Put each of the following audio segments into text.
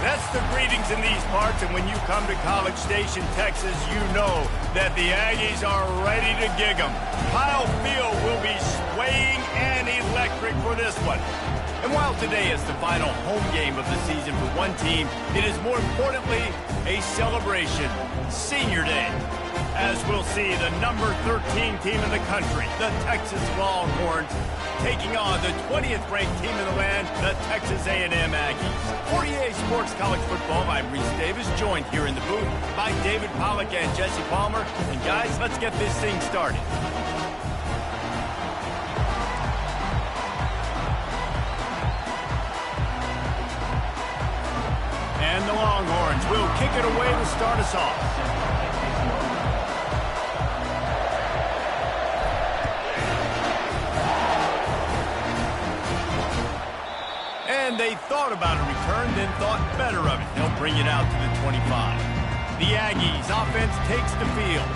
That's the greetings in these parts, and when you come to College Station, Texas, you know that the Aggies are ready to gig 'em. Kyle Field will be swaying and electric for this one. And while today is the final home game of the season for one team, it is more importantly a celebration, Senior Day. As we'll see, the number 13 team in the country, the Texas Longhorns, taking on the 20th ranked team in the land, the Texas A&M Aggies. 48 Sports College Football, I'm Reese Davis, joined here in the booth by David Pollack and Jesse Palmer. And guys, let's get this thing started. And the Longhorns will kick it away to start us off. And they thought about a return, then thought better of it. They'll bring it out to the 25. The Aggies offense takes the field.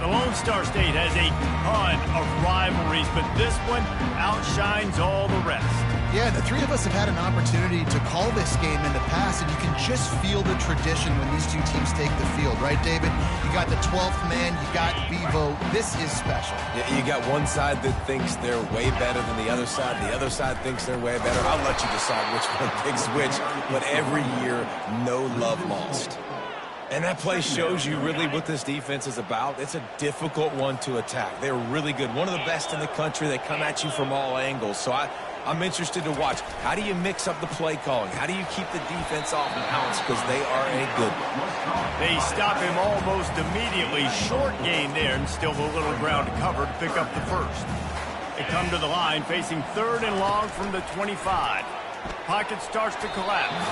The Lone Star State has a ton of rivalries, but this one outshines all the rest. Yeah, the three of us have had an opportunity to call this game in the past, and you can just feel the tradition when these two teams take the field, right, David? You got the 12th man, you got Bevo. This is special. Yeah, you got one side that thinks they're way better than the other side thinks they're way better. I'll let you decide which one thinks which, but every year, no love lost. And that play shows you really what this defense is about. It's a difficult one to attack. They're really good. One of the best in the country. They come at you from all angles. So I'm interested to watch. How do you mix up the play calling? How do you keep the defense off balance? Because they are a good one. They stop him almost immediately. Short gain there, and still a little ground to cover to pick up the first. They come to the line facing 3rd and long from the 25. Pocket starts to collapse.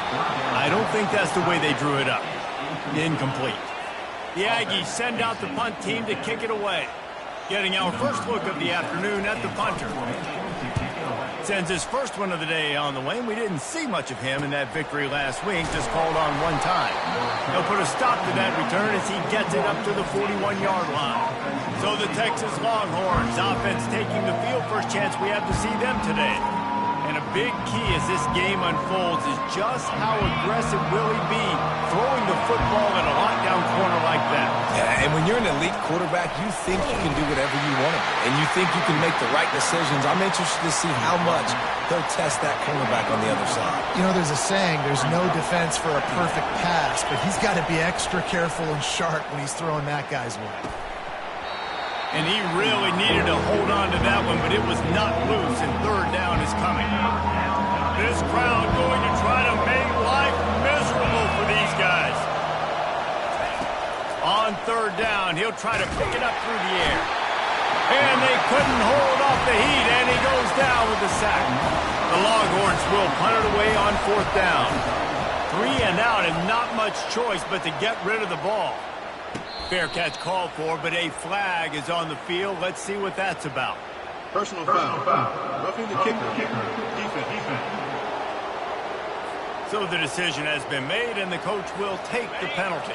I don't think that's the way they drew it up. Incomplete. The Aggies send out the punt team to kick it away. Getting our first look of the afternoon at the punter. Sends his first one of the day on the way. We didn't see much of him in that victory last week, just called on one time. He'll put a stop to that return as he gets it up to the 41-yard line. So the Texas Longhorns offense taking the field. First chance we have to see them today. And a big key as this game unfolds is just how aggressive will he be throwing the football in a lockdown corner like that. Yeah, and when you're an elite quarterback, you think you can do whatever you want to do, and you think you can make the right decisions. I'm interested to see how much they'll test that cornerback on the other side. You know, there's a saying, there's no defense for a perfect pass, but he's got to be extra careful and sharp when he's throwing that guy's way. And he really needed to hold on to that one, but it was not loose, and 3rd down is coming. This crowd going to try to make life miserable for these guys. On 3rd down, he'll try to pick it up through the air. And they couldn't hold off the heat, and he goes down with the sack. The Longhorns will punt it away on 4th down. 3 and out, and not much choice but to get rid of the ball. Fair catch called for, but a flag is on the field. Let's see what that's about. Personal foul. Roughing the kicker. Defense. So the decision has been made, and the coach will take the penalty.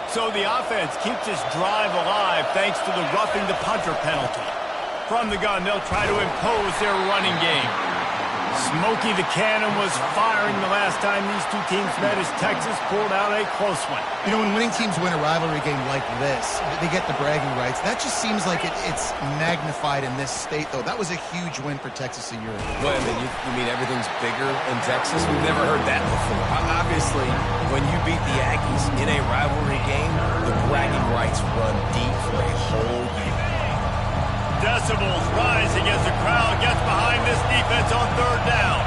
So the offense keeps this drive alive thanks to the roughing the punter penalty. From the gun, they'll try to impose their running game. Smokey the Cannon was firing the last time these two teams met as Texas pulled out a close one. You know, when winning teams win a rivalry game like this, they get the bragging rights. That just seems like it's magnified in this state, though. That was a huge win for Texas a year ago. Well, I mean, you mean everything's bigger in Texas? We've never heard that before. Obviously, when you beat the Aggies in a rivalry game, the bragging rights run deep for a whole year. Decibels rising as the crowd gets behind this defense on 3rd down.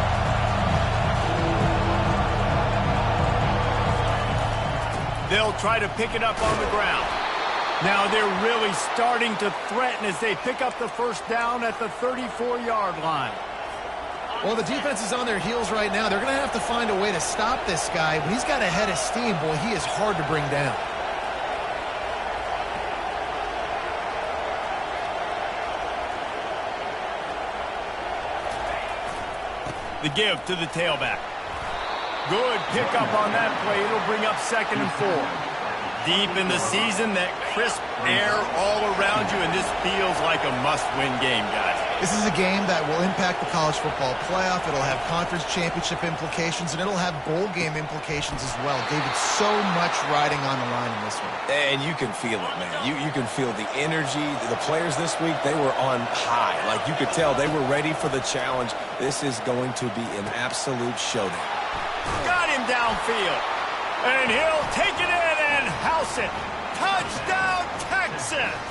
They'll try to pick it up on the ground. Now they're really starting to threaten as they pick up the 1st down at the 34-yard line. Well, the defense is on their heels right now. They're going to have to find a way to stop this guy. When he's got a head of steam, boy, he is hard to bring down. The give to the tailback. Good pickup on that play. It'll bring up 2nd and 4. Deep in the season, that crisp air all around you, and this feels like a must-win game, guys. This is a game that will impact the college football playoff. It'll have conference championship implications, and it'll have bowl game implications as well. David, so much riding on the line in this one. And you can feel it, man. You can feel the energy. The players this week, they were on high. Like, you could tell they were ready for the challenge. This is going to be an absolute showdown. Got him downfield. And he'll take it in and house it. Touchdown, Texas!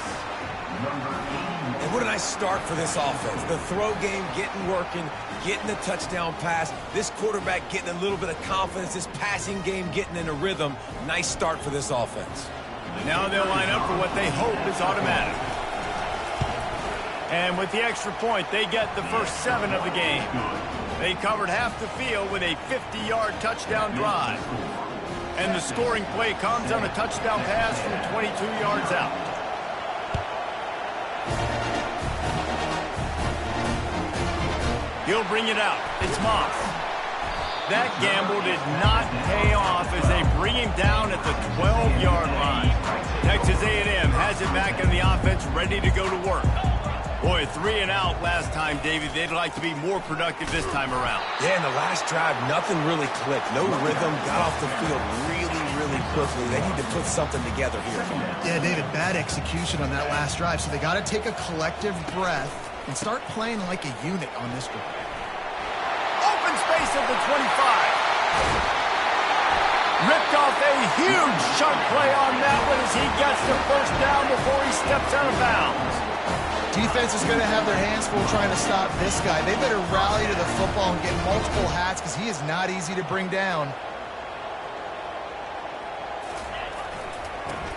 And what a nice start for this offense. The throw game getting working, getting the touchdown pass. This quarterback getting a little bit of confidence. This passing game getting in a rhythm. Nice start for this offense. Now they'll line up for what they hope is automatic. And with the extra point, they get the first 7 of the game. They covered half the field with a 50-yard touchdown drive. And the scoring play comes on a touchdown pass from 22 yards out. He'll bring it out. It's Moss. That gamble did not pay off as they bring him down at the 12-yard line. Texas A&M has it back in the offense, ready to go to work. Boy, 3 and out last time, David. They'd like to be more productive this time around. Yeah, in the last drive, nothing really clicked. No rhythm, got off the field really quickly. They need to put something together here. Yeah, David, bad execution on that last drive, so they got to take a collective breath and start playing like a unit on this drive. Open space at the 25. Ripped off a huge chunk play on that one as he gets the first down before he steps out of bounds. Defense is going to have their hands full trying to stop this guy. They better rally to the football and get multiple hats because he is not easy to bring down.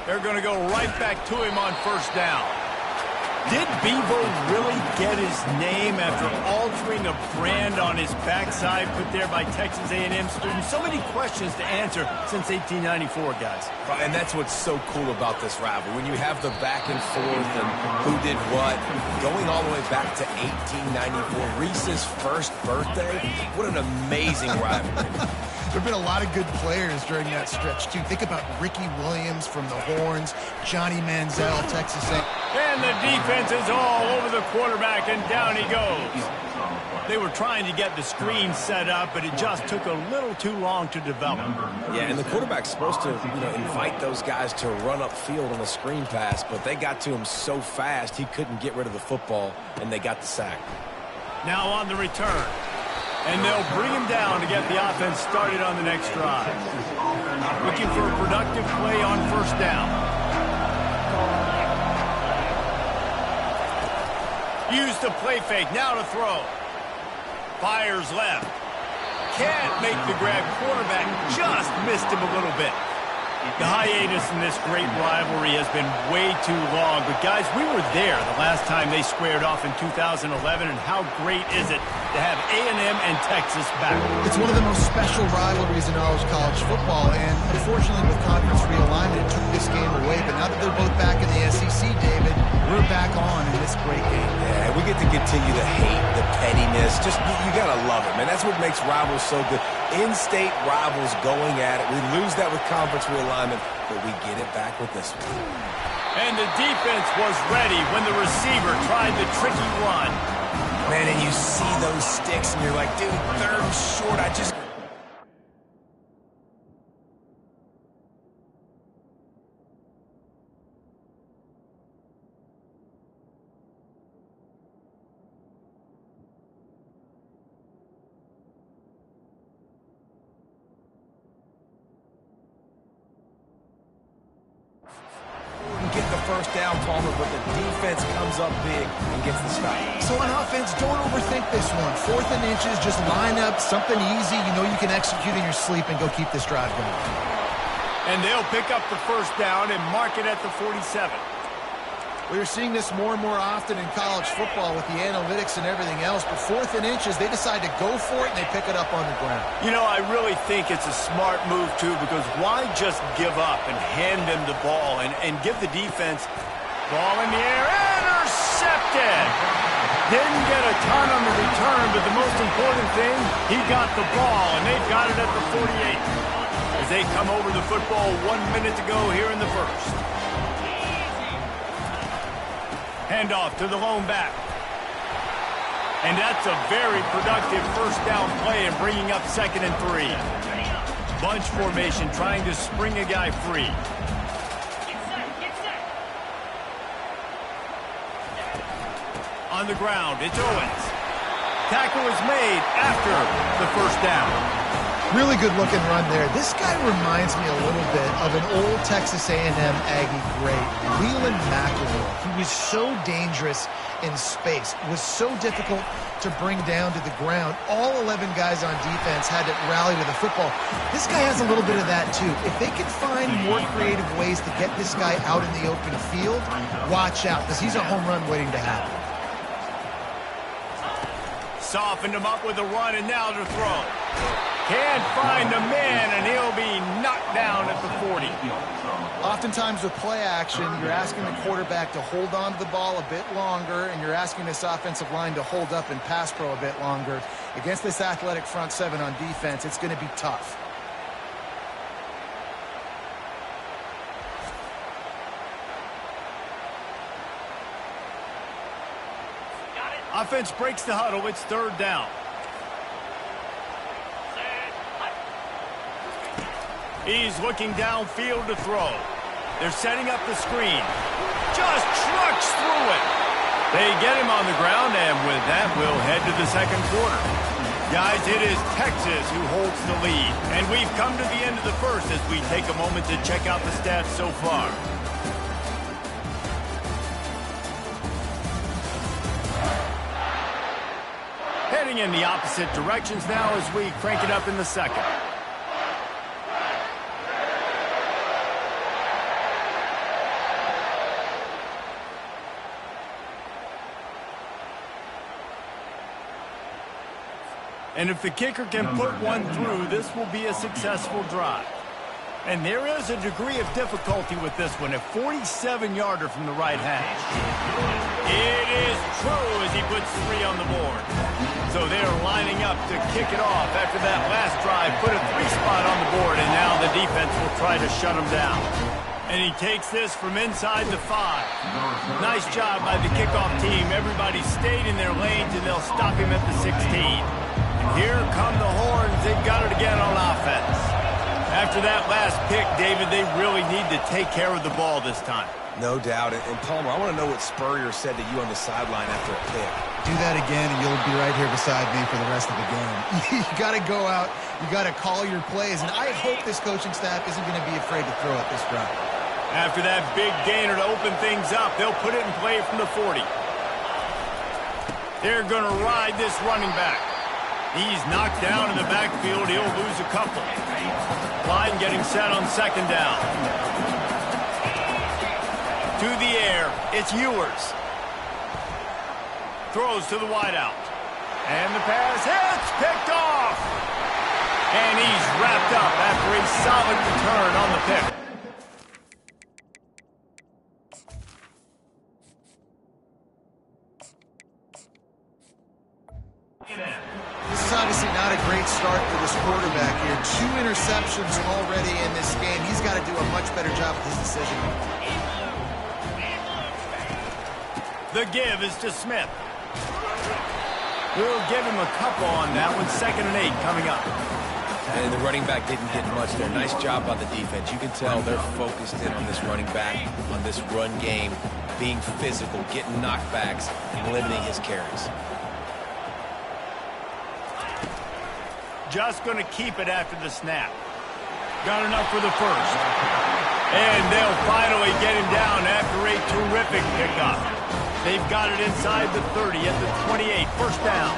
They're going to go right back to him on first down. Did Bevo really get his name after altering a brand on his backside put there by Texas A&M students? So many questions to answer since 1894, guys. And that's what's so cool about this rivalry. When you have the back and forth and who did what, going all the way back to 1894, Reese's first birthday, what an amazing rivalry. There have been a lot of good players during that stretch, too. Think about Ricky Williams from the Horns, Johnny Manziel, Texas A&M. And the defense is all over the quarterback, and down he goes. They were trying to get the screen set up, but it just took a little too long to develop. Yeah, and the quarterback's supposed to, invite those guys to run upfield on a screen pass, but they got to him so fast he couldn't get rid of the football, and they got the sack. Now on the return. And they'll bring him down to get the offense started on the next drive. Looking for a productive play on first down. Use the play fake, now to throw. Fires left. Can't make the grab. Quarterback just missed him a little bit. The hiatus in this great rivalry has been way too long. But, guys, we were there the last time they squared off in 2011, and how great is it to have A&M and Texas back? It's one of the most special rivalries in all of college football, and unfortunately with conference realignment, it took this game away. But now that they're both back in the SEC, David, we're back on in this great game. Yeah, we get to continue the hate, the pettiness. Just, you got to love it, man. That's what makes rivals so good. In-state rivals going at it. We lose that with conference realignment, but we get it back with this one. And the defense was ready when the receiver tried the tricky run. Man, and you see those sticks, and you're like, dude, third and short, I just... get the first down, Palmer, but the defense comes up big and gets the stop. So on offense, don't overthink this one. 4th and inches, just line up something easy. You know you can execute in your sleep and go keep this drive going. And they'll pick up the first down and mark it at the 47. We're seeing this more and more often in college football with the analytics and everything else. But 4th and inches, they decide to go for it, and they pick it up on the ground. You know, I really think it's a smart move, too, because why just give up and hand them the ball and give the defense ball in the air? Intercepted! Didn't get a ton on the return, but the most important thing, he got the ball, and they've got it at the 48. As they come over the football 1 minute to go here in the first. Handoff to the lone back. And that's a very productive first down play and bringing up 2nd and 3. Bunch formation trying to spring a guy free. On the ground, it's Owens. Tackle is made after the first down. Really good looking run there. This guy reminds me a little bit of an old Texas A&M Aggie great, Leland McElroy. He was so dangerous in space, was so difficult to bring down to the ground. All 11 guys on defense had to rally to the football. This guy has a little bit of that too. If they can find more creative ways to get this guy out in the open field, watch out, because he's a home run waiting to happen. Softened him up with a run, and now to throw. Can't find a man, and he'll be knocked down at the 40. Oftentimes with play action, you're asking the quarterback to hold on to the ball a bit longer, and you're asking this offensive line to hold up and pass pro a bit longer. Against this athletic front seven on defense, it's going to be tough. Offense breaks the huddle. It's 3rd down. He's looking downfield to throw. They're setting up the screen. Just trucks through it. They get him on the ground, and with that, we'll head to the 2nd quarter. Guys, it is Texas who holds the lead, and we've come to the end of the first as we take a moment to check out the stats so far. Heading in the opposite directions now as we crank it up in the 2nd. And if the kicker can put one through, this will be a successful drive. And there is a degree of difficulty with this one, a 47-yarder from the right hash. It is true as he puts 3 on the board. So they're lining up to kick it off after that last drive, put a 3 spot on the board, and now the defense will try to shut him down. And he takes this from inside the 5. Nice job by the kickoff team. Everybody stayed in their lanes, and they'll stop him at the 16. And here come the horns. They've got it again on offense. After that last pick, David, they really need to take care of the ball this time. No doubt. And Palmer, I want to know what Spurrier said to you on the sideline after a pick. Do that again, and you'll be right here beside me for the rest of the game. You got to go out. You got to call your plays. And I hope this coaching staff isn't going to be afraid to throw at this route. After that big gainer to open things up, they'll put it in play from the 40. They're going to ride this running back. He's knocked down in the backfield. He'll lose a couple. Line getting set on 2nd down. To the air, it's Ewers. Throws to the wideout. And the pass hits, picked off. And he's wrapped up after a solid return on the pick. This is obviously not a great start for this quarterback here. 2 interceptions already in this game. He's got to do a much better job with his decision. The give is to Smith. We'll give him a couple on that one. 2nd and 8 coming up. And the running back didn't get much there. Nice job by the defense. You can tell they're focused in on this running back, on this run game, being physical, getting knockbacks, and limiting his carries. Just going to keep it after the snap. Got enough for the first. And they'll finally get him down after a terrific pickup. They've got it inside the 30 at the 28. First down.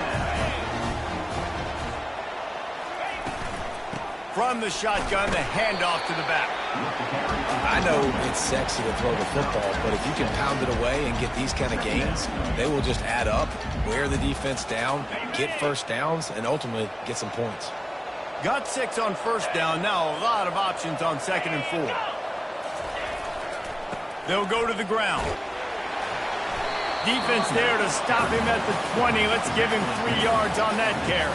From the shotgun, the handoff to the back. I know it's sexy to throw the football, but if you can pound it away and get these kind of gains, they will just add up, wear the defense down, get first downs, and ultimately get some points. Got 6 on first down. Now a lot of options on 2nd and 4. They'll go to the ground. Defense there to stop him at the 20. Let's give him 3 yards on that carry.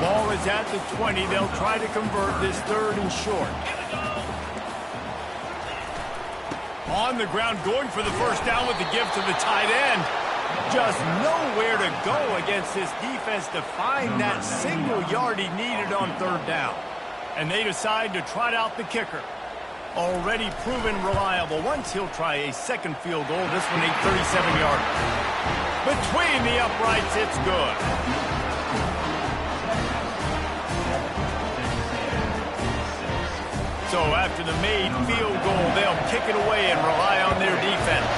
Ball is at the 20. They'll try to convert this 3rd and short. On the ground, going for the first down with the give to the tight end. Just nowhere to go against this defense to find that single yard he needed on 3rd down. And they decide to trot out the kicker. Already proven reliable. Once he'll try a 2nd field goal. This one a 37-yarder. Between the uprights, it's good. So after the made field goal, they'll kick it away and rely on their defense.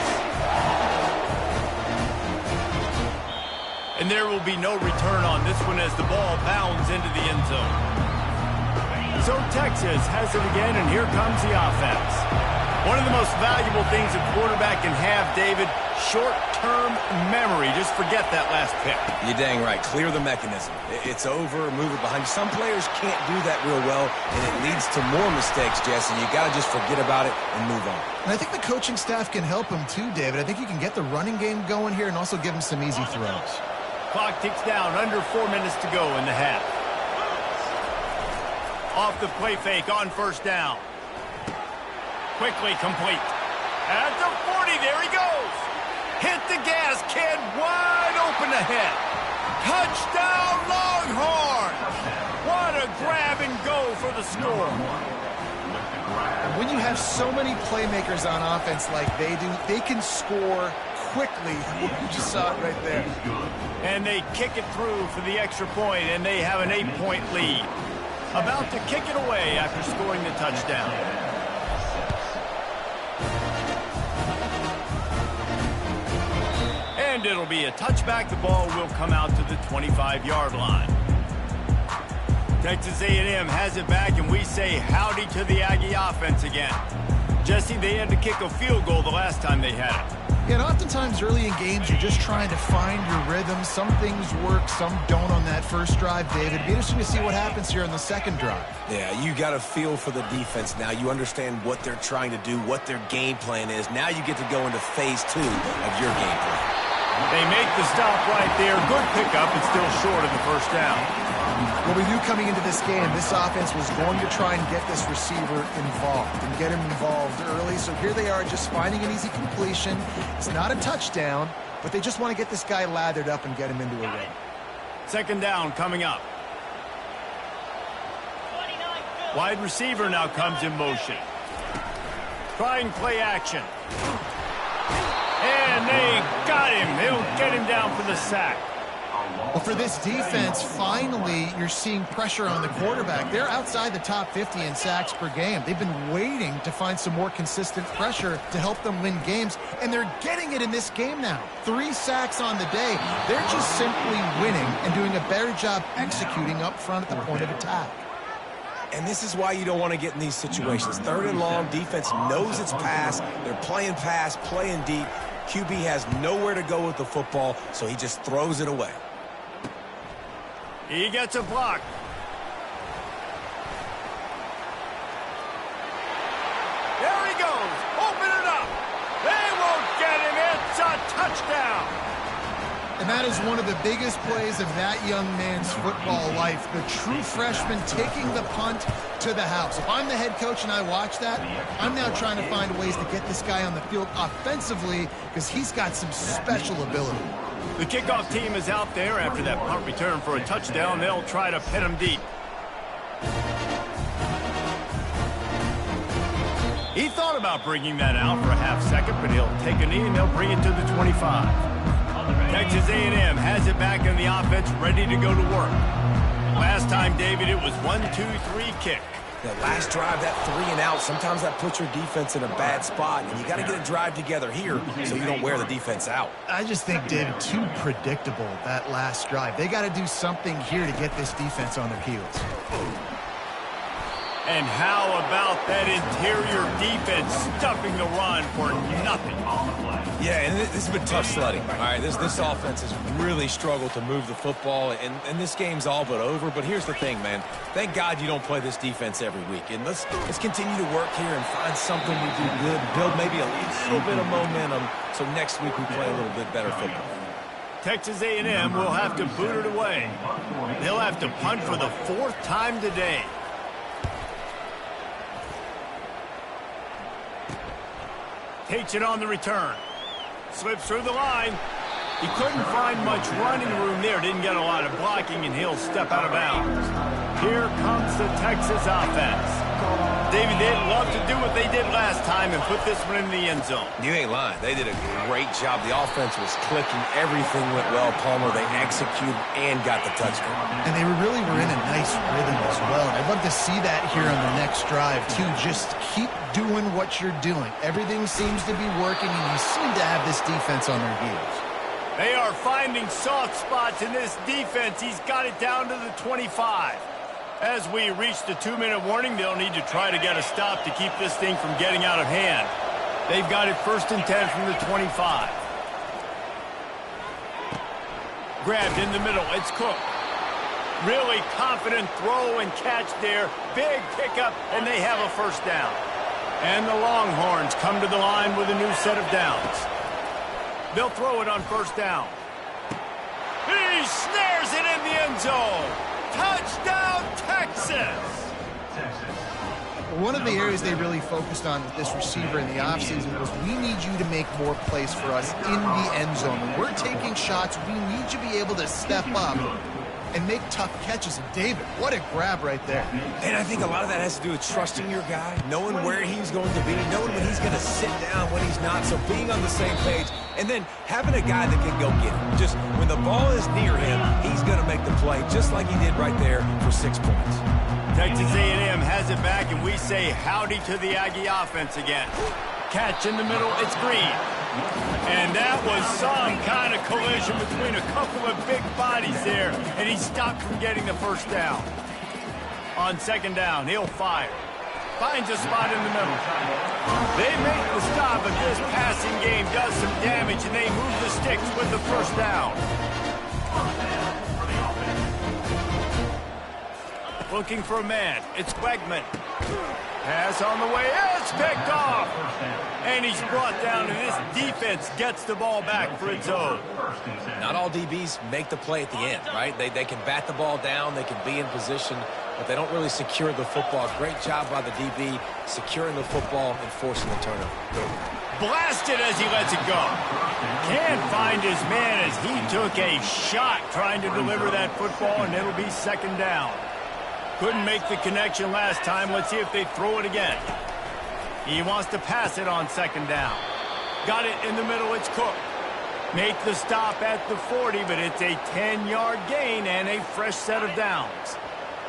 And there will be no return on this one as the ball bounds into the end zone. So Texas has it again, and here comes the offense. One of the most valuable things a quarterback can have, David, short-term memory. Just forget that last pick. You're dang right. Clear the mechanism. It's over, move it behind. Some players can't do that real well, and it leads to more mistakes, Jesse. You got to just forget about it and move on. And I think the coaching staff can help him too, David. I think you can get the running game going here and also give him some easy throws. Clock ticks down. Under 4 minutes to go in the half. Off the play fake on 1st down. Quickly complete. At the 40, there he goes. Hit the gas, kid, wide open ahead. Touchdown, Longhorns. What a grab and go for the score. When you have so many playmakers on offense like they do, they can score quickly. You just saw it right there. And they kick it through for the extra point, and they have an 8-point lead. About to kick it away after scoring the touchdown. And it'll be a touchback. The ball will come out to the 25-yard line. Texas A&M has it back, and we say howdy to the Aggie offense again. Jesse, they had to kick a field goal the last time they had it. Yeah, and oftentimes early in games, you're just trying to find your rhythm. Some things work, some don't on that first drive, David. It'd be interesting to see what happens here on the 2nd drive. Yeah, you got a feel for the defense now. You understand what they're trying to do, what their game plan is. Now you get to go into phase 2 of your game plan. They make the stop right there. Good pickup. It's still short of the first down. Well, we knew coming into this game, this offense was going to try and get this receiver involved and get him involved early. So here they are just finding an easy completion. It's not a touchdown, but they just want to get this guy lathered up and get him into a rhythm. 2nd down coming up. Wide receiver now comes in motion. Trying play action. And they got him. They'll get him down for the sack. Well, for this defense, finally, you're seeing pressure on the quarterback. They're outside the top 50 in sacks per game. They've been waiting to find some more consistent pressure to help them win games, and they're getting it in this game now. 3 sacks on the day. They're just simply winning and doing a better job executing up front at the point of attack. And this is why you don't want to get in these situations. 3rd and long, defense knows it's pass. They're playing pass, playing deep. QB has nowhere to go with the football, so he just throws it away. He gets a block. There he goes. Open it up. They won't get him. It's a touchdown. And that is one of the biggest plays of that young man's football life. The true freshman taking the punt to the house. If I'm the head coach and I watch that, I'm now trying to find ways to get this guy on the field offensively because he's got some special ability. The kickoff team is out there after that punt return for a touchdown. They'll try to pin him deep. He thought about bringing that out for a half second, but he'll take a knee and they'll bring it to the 25. Texas A&M has it back in the offense, ready to go to work. Last time, David, it was 1-2-3 kick. That last drive, that 3 and out, sometimes that puts your defense in a bad spot, and you got to get a drive together here so you don't wear the defense out. I just think, David, too predictable, that last drive. They got to do something here to get this defense on their heels. And how about that interior defense stuffing the run for nothing? Yeah, and this has been tough sledding. All right, this offense has really struggled to move the football, and this game's all but over. But here's the thing, man. Thank God you don't play this defense every week. And let's continue to work here and find something we do good, build maybe a little bit of momentum So next week we play a little bit better football. Texas A&M will have to boot it away. They'll have to punt for the 4th time today. Takes it on the return. Slips through the line. He couldn't find much running room there. Didn't get a lot of blocking, and he'll step out of bounds. Here comes the Texas offense. David, they'd love to do what they did last time and put this one in the end zone. You ain't lying. They did a great job. The offense was clicking. Everything went well, Palmer. They executed and got the touchdown. And they really were in a nice rhythm as well. And I'd love to see that here on the next drive, too. Just keep doing what you're doing. Everything seems to be working, and you seem to have this defense on their heels. They are finding soft spots in this defense. He's got it down to the 25. As we reach the 2-minute warning, they'll need to try to get a stop to keep this thing from getting out of hand. They've got it 1st and 10 from the 25. Grabbed in the middle. It's Cook. Really confident throw and catch there. Big pickup, and they have a 1st down. And the Longhorns come to the line with a new set of downs. They'll throw it on 1st down. He snares it in the end zone. Touchdown, Texas! One of the areas they really focused on with this receiver in the offseason was we need you to make more plays for us in the end zone. When we're taking shots, we need you to be able to step up and make tough catches. And David, what a grab right there. And I think a lot of that has to do with trusting your guy, knowing where he's going to be, knowing when he's going to sit down, when he's not, so being on the same page, and then having a guy that can go get him. Just when the ball is near him, he's going to make the play, just like he did right there for 6 points. Texas A&M has it back, and we say howdy to the Aggie offense again. Catch in the middle, it's Green. And that was some kind of collision between a couple of big bodies there, and he stopped from getting the 1st down. On 2nd down, he'll fire. Finds a spot in the middle. They make the stop, but this passing game does some damage, and they move the sticks with the 1st down. Looking for a man. It's Wegman. Pass on the way. It's picked off. And he's brought down, and this defense gets the ball back for its own. Not all DBs make the play at the end, right? They can bat the ball down, they can be in position, but they don't really secure the football. Great job by the DB securing the football and forcing the turnover. Blasted as he lets it go. Can't find his man as he took a shot trying to deliver that football, and it'll be 2nd down. Couldn't make the connection last time. Let's see if they throw it again. He wants to pass it on 2nd down. Got it in the middle. It's Cook. Make the stop at the 40, but it's a 10-yard gain and a fresh set of downs.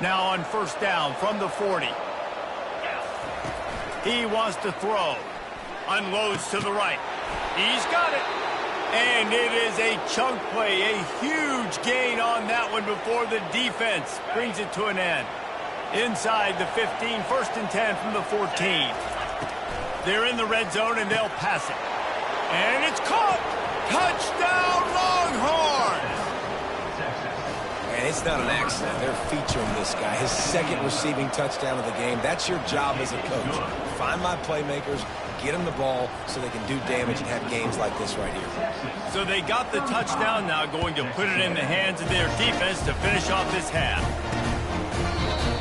Now on 1st down from the 40. He wants to throw. Unloads to the right. He's got it. And it is a chunk play. A huge gain on that one before the defense brings it to an end. Inside the 15, 1st and 10 from the 14. They're in the red zone, and they'll pass it. And it's caught! Touchdown, Longhorns! And it's not an accident. They're featuring this guy. His 2nd receiving touchdown of the game. That's your job as a coach. Find my playmakers, get them the ball so they can do damage and have games like this right here. So they got the touchdown, now going to put it in the hands of their defense to finish off this half.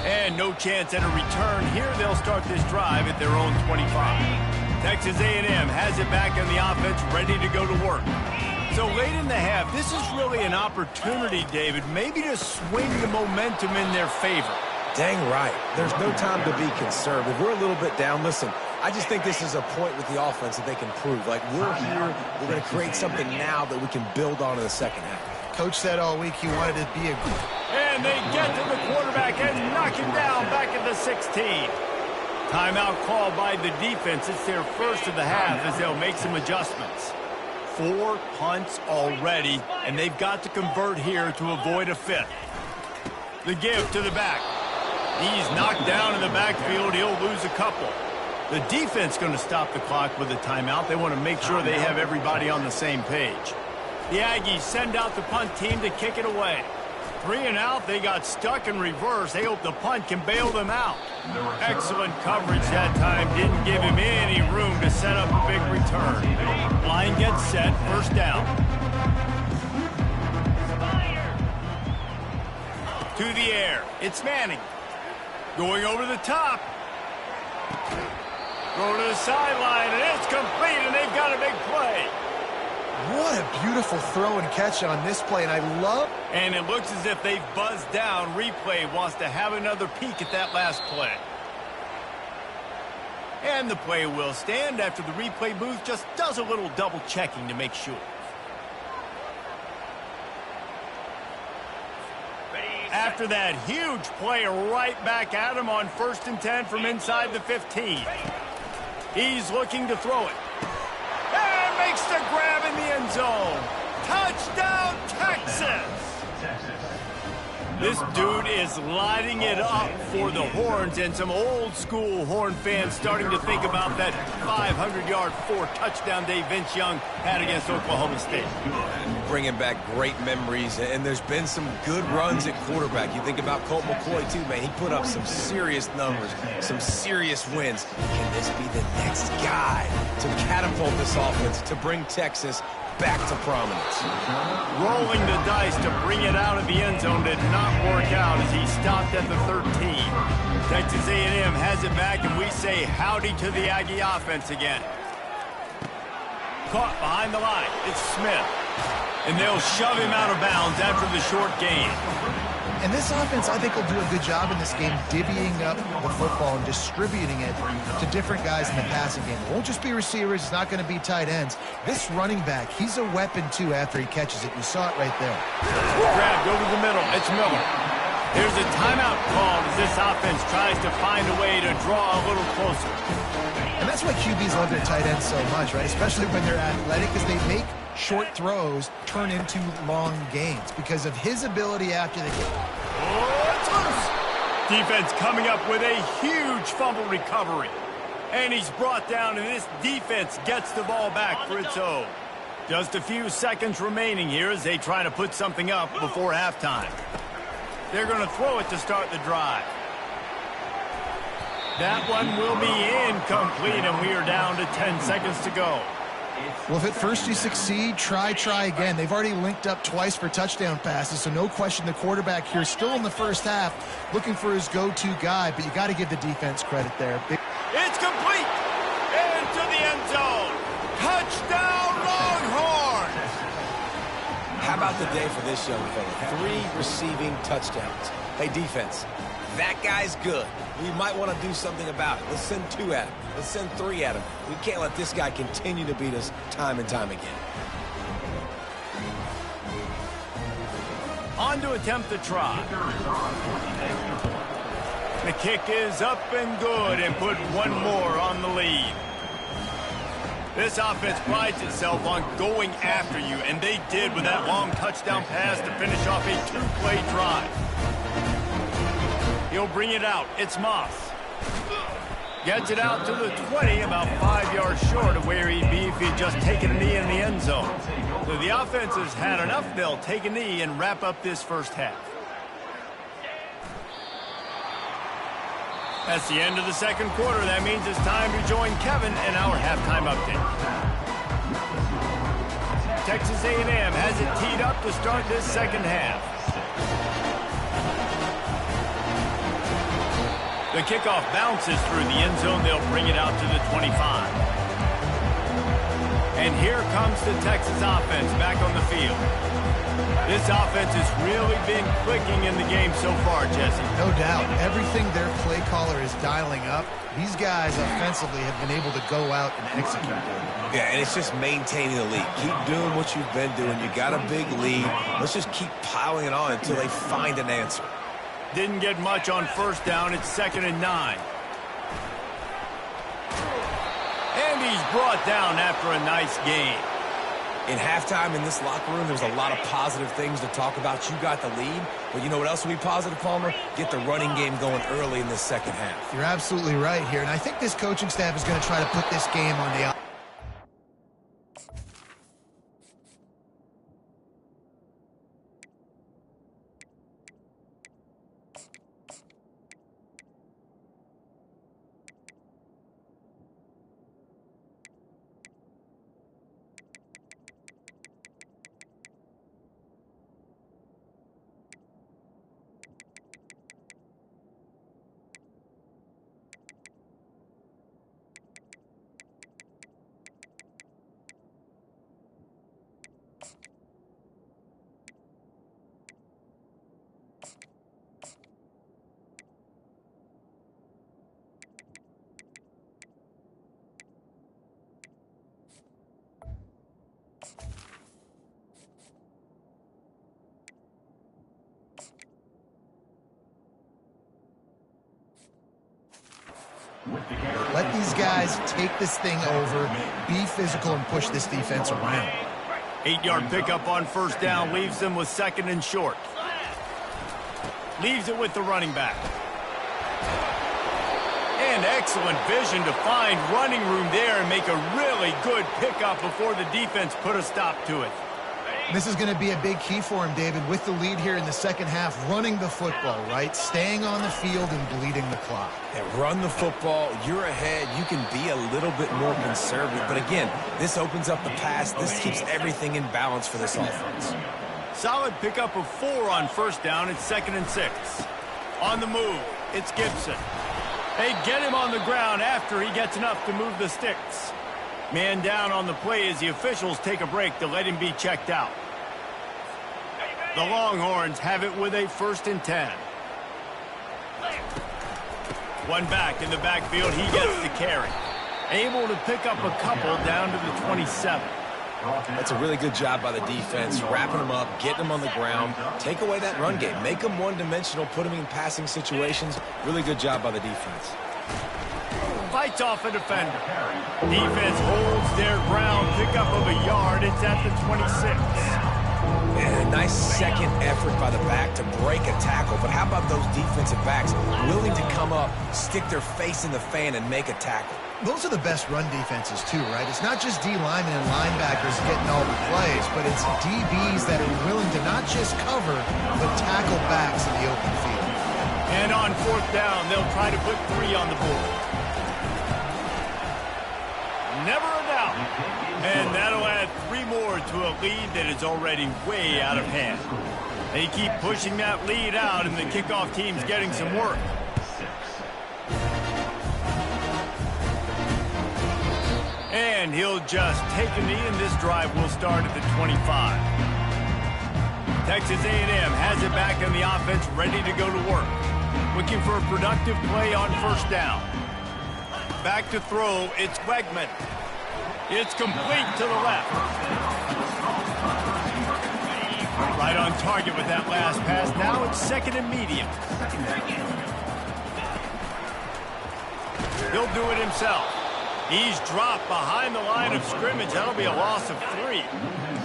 And no chance at a return. Here they'll start this drive at their own 25. Texas A&M has it back in the offense, ready to go to work. So late in the half, this is really an opportunity, David, maybe to swing the momentum in their favor. Dang right. There's no time to be conservative. We're a little bit down. Listen, I just think this is a point with the offense that they can prove. Like, we're here, we're going to create something now that we can build on in the 2nd half. Coach said all week he wanted to be a... And they get to the quarterback and knock him down back at the 16. Timeout called by the defense. It's their 1st of the half as they'll make some adjustments. 4 punts already, and they've got to convert here to avoid a 5th. The give to the back. He's knocked down in the backfield. He'll lose a couple. The defense going to stop the clock with a timeout. They want to make sure they have everybody on the same page. The Aggies send out the punt team to kick it away. 3 and out, they got stuck in reverse. They hope the punt can bail them out. Excellent coverage that time. Didn't give him any room to set up a big return. Line gets set, first down. To the air, it's Manning. Going over the top. Go to the sideline, and it's complete, and they've got a big play. What a beautiful throw and catch on this play, and I love... And it looks as if they've buzzed down. Replay wants to have another peek at that last play. And the play will stand after the replay booth just does a little double checking to make sure. After that huge play, right back at him on 1st and 10 from inside the 15. He's looking to throw it. And makes the grab in the end zone. Touchdown, Texas! This dude is lighting it up for the Horns, and some old-school Horn fans starting to think about that 500-yard, 4-touchdown day Vince Young had against Oklahoma State. Bringing back great memories, and there's been some good runs at quarterback. You think about Colt McCoy, too, man. He put up some serious numbers, some serious wins. Can this be the next guy to catapult this offense, to bring Texas back to prominence? Rolling the dice to bring it out of the end zone did not work out as he stopped at the 13. Texas A&M has it back, and we say howdy to the Aggie offense again. Caught behind the line. It's Smith. And they'll shove him out of bounds after the short gain. And this offense, I think, will do a good job in this game divvying up the football and distributing it to different guys in the passing game. It won't just be receivers. It's not going to be tight ends. This running back, he's a weapon, too, after he catches it. You saw it right there. Grabbed over the middle. It's Miller. There's a timeout called as this offense tries to find a way to draw a little closer. And that's why QBs love their tight ends so much, right? Especially when they're athletic, because they make short throws turn into long gains because of his ability after the game. Oh, it's loose. Defense coming up with a huge fumble recovery. And he's brought down, and this defense gets the ball back for its own. Just a few seconds remaining here as they try to put something up before halftime. They're going to throw it to start the drive. That one will be incomplete, and we are down to 10 seconds to go. Well, if at first you succeed, try again. They've already linked up twice for touchdown passes, so no question the quarterback here still in the first half looking for his go-to guy, but you got to give the defense credit there. It's complete! Into the end zone! Touchdown, Longhorns! How about the day for this young fella? 3 receiving touchdowns. Hey, defense, that guy's good. We might want to do something about it. Let's send 2 at him. Let's send 3 at him. We can't let this guy continue to beat us time and time again. On to attempt the try. The kick is up and good and put one more on the lead. This offense prides itself on going after you, and they did with that long touchdown pass to finish off a 2-play drive. He'll bring it out. It's Moss. Gets it out to the 20, about 5 yards short of where he'd be if he'd just taken a knee in the end zone. So the offense has had enough. They'll take a knee and wrap up this first half. That's the end of the second quarter. That means it's time to join Kevin in our halftime update. Texas A&M has it teed up to start this second half. The kickoff bounces through the end zone. They'll bring it out to the 25. And here comes the Texas offense back on the field. This offense has really been clicking in the game so far, Jesse. No doubt. Everything their play caller is dialing up, these guys offensively have been able to go out and execute. Yeah, and it's just maintaining the lead. Keep doing what you've been doing. You got a big lead. Let's just keep piling it on until they find an answer. Didn't get much on first down. It's 2nd and 9. And he's brought down after a nice gain. In halftime in this locker room, there's a lot of positive things to talk about. You got the lead, but you know what else will be positive, Palmer? Get the running game going early in this second half. You're absolutely right here, and I think this coaching staff is going to try to put this game on the Let these guys take this thing over, be physical, and push this defense around. 8-yard pickup on first down leaves them with 2nd and short. Leaves it with the running back. And excellent vision to find running room there and make a really good pickup before the defense put a stop to it. This is going to be a big key for him, David, with the lead here in the second half, running the football, right? Staying on the field and bleeding the clock. Yeah, run the football. You're ahead. You can be a little bit more conservative. But again, this opens up the pass. This keeps everything in balance for this offense. Solid pickup of 4 on first down. It's 2nd and 6. On the move, it's Gibson. They get him on the ground after he gets enough to move the sticks. Man down on the play as the officials take a break to let him be checked out. The Longhorns have it with a 1st and 10. One back in the backfield, he gets the carry. Able to pick up a couple down to the 27. That's a really good job by the defense, wrapping them up, getting them on the ground. Take away that run game. Make them one-dimensional, put them in passing situations. Really good job by the defense. Fights off a defender. Defense holds their ground, pickup of a yard. It's at the 26. And a nice second effort by the back to break a tackle. But how about those defensive backs willing to come up, stick their face in the fan, and make a tackle? Those are the best run defenses, too, right? It's not just D-linemen and linebackers getting all the plays, but it's DBs that are willing to not just cover, but tackle backs in the open field. And on 4th down, they'll try to put 3 on the board. Never a doubt. And that'll add 3 more to a lead that is already way out of hand. They keep pushing that lead out, and the kickoff team's getting some work. And he'll just take a knee, and this drive will start at the 25. Texas A&M has it back in the offense, ready to go to work. Looking for a productive play on first down. Back to throw, it's Wegman. It's complete to the left. Right on target with that last pass. Now it's 2nd and medium. He'll do it himself. He's dropped behind the line of scrimmage. That'll be a loss of 3.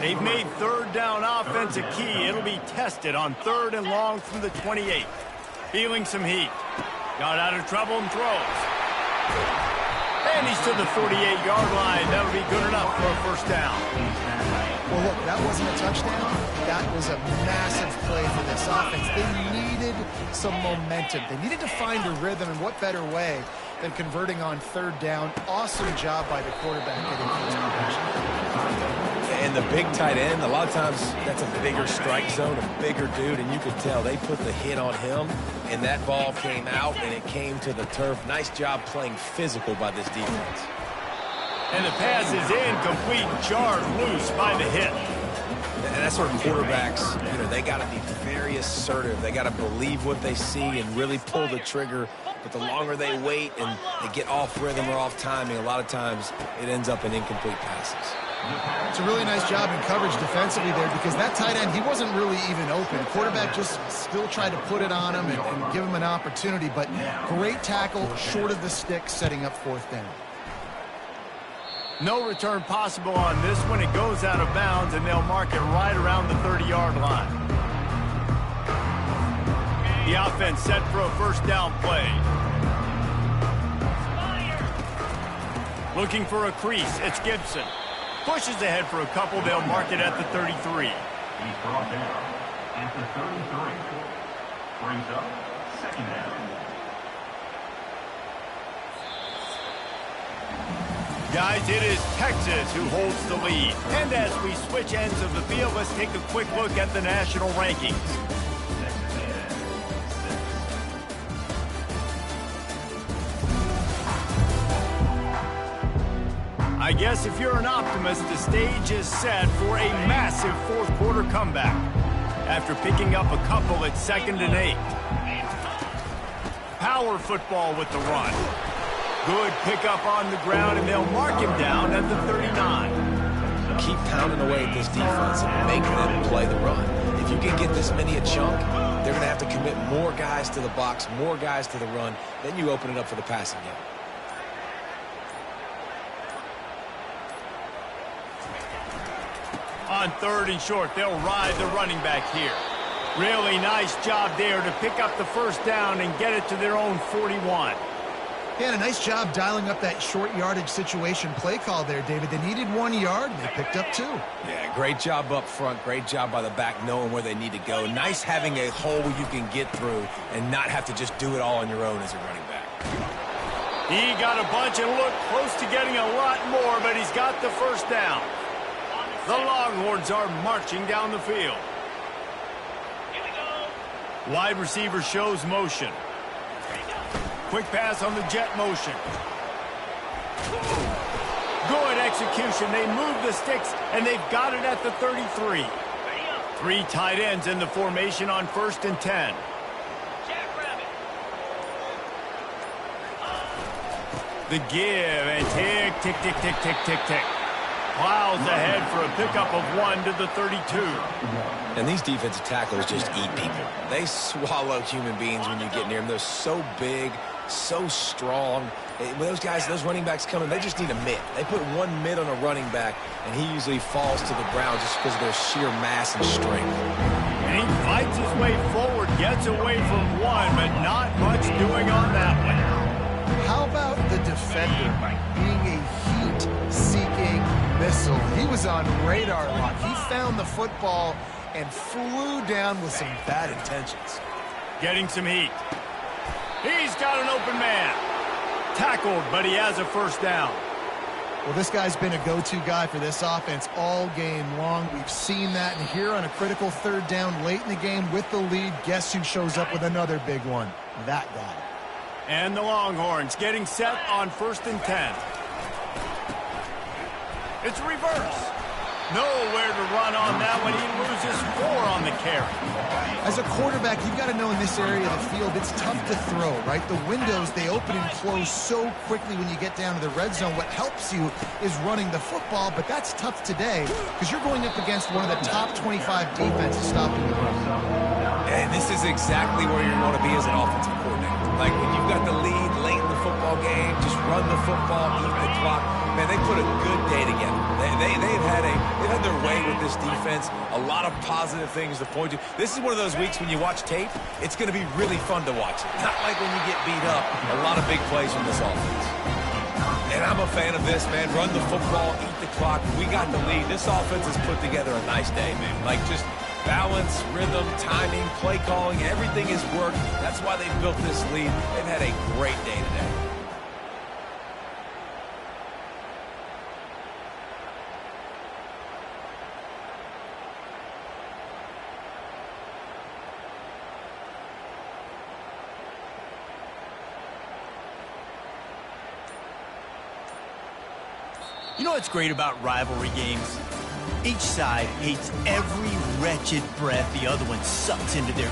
They've made 3rd down offense a key. It'll be tested on 3rd and long from the 28. Feeling some heat. Got out of trouble and throws. And he's to the 48-yard line. That'll be good enough for a first down. Well, look, that wasn't a touchdown. That was a massive play for this offense. They needed some momentum. They needed to find a rhythm, and what better way than converting on 3rd down. Awesome job by the quarterback getting first progression. And the big tight end, a lot of times that's a bigger strike zone, a bigger dude, and you could tell they put the hit on him, and that ball came out, and it came to the turf. Nice job playing physical by this defense. And the pass is incomplete, jarred loose by the hit. And that's where quarterbacks, you know, they got to be very assertive. They got to believe what they see and really pull the trigger. But the longer they wait and they get off rhythm or off timing, a lot of times it ends up in incomplete passes. It's a really nice job in coverage defensively there, because that tight end, he wasn't really even open. Quarterback just still tried to put it on him and give him an opportunity, but great tackle short of the stick, setting up 4th down. No return possible on this one. It goes out of bounds, and they'll mark it right around the 30-yard line. The offense set for a first down play. Looking for a crease. It's Gibson. Pushes ahead for a couple. They'll mark it at the 33. He's brought down at the 33. Brings up 2nd down. Guys, it is Texas who holds the lead. And as we switch ends of the field, let's take a quick look at the national rankings. I guess if you're an optimist, the stage is set for a massive 4th quarter comeback. After picking up a couple at 2nd and 8. Power football with the run. Good pickup on the ground, and they'll mark him down at the 39. Keep pounding away at this defense and make them play the run. If you can get this many a chunk, they're going to have to commit more guys to the box, more guys to the run. Then you open it up for the passing game. On 3rd and short, they'll ride the running back here. Really nice job there to pick up the first down and get it to their own 41. Yeah, and a nice job dialing up that short yardage situation play call there, David. They needed 1 yard, and they picked up 2. Yeah, great job up front. Great job by the back knowing where they need to go. Nice having a hole you can get through and not have to just do it all on your own as a running back. He got a bunch and looked close to getting a lot more, but he's got the first down. The Longhorns are marching down the field. Wide receiver shows motion. Quick pass on the jet motion. Good execution. They move the sticks, and they've got it at the 33. 3 tight ends in the formation on 1st and 10. The give, and tick, tick, tick, tick, tick, tick, tick. Plows ahead for a pickup of 1 to the 32. And these defensive tackles just eat people. They swallow human beings when you get near them. They're so big, so strong. When those guys, those running backs come in, they just need a mitt. They put 1 mitt on a running back, and he usually falls to the ground just because of their sheer mass and strength. And he fights his way forward, gets away from 1, but not much doing on that one. How about the defender being a heat-seeking missile? He was on radar lock. He found the football and flew down with some bad intentions. Getting some heat. He's got an open man. Tackled, but he has a first down. Well, this guy's been a go-to guy for this offense all game long. We've seen that, and here on a critical 3rd down late in the game with the lead, guess who shows up with another big one? That guy. And the Longhorns getting set on 1st and 10. It's reverse. Nowhere to run on that one. He loses 4 on the carry. As a quarterback, you've got to know in this area of the field, it's tough to throw, right? The windows, they open and close so quickly when you get down to the red zone. What helps you is running the football, but that's tough today because you're going up against one of the top 25 defenses stopping the run. And this is exactly where you want to be as an offensive coordinator. Like when you've got the lead late in the football game, just run the football, eat the clock. Man, they put a good day together. They've had their way with this defense. A lot of positive things to point to. This is one of those weeks when you watch tape, it's going to be really fun to watch. Not like when you get beat up. A lot of big plays from this offense. And I'm a fan of this, man. Run the football, eat the clock. We got the lead. This offense has put together a nice day, man. Like just balance, rhythm, timing, play calling, everything has worked. That's why they've built this lead. They've had a great day today. You know what's great about rivalry games? Each side hates every wretched breath the other one sucks into their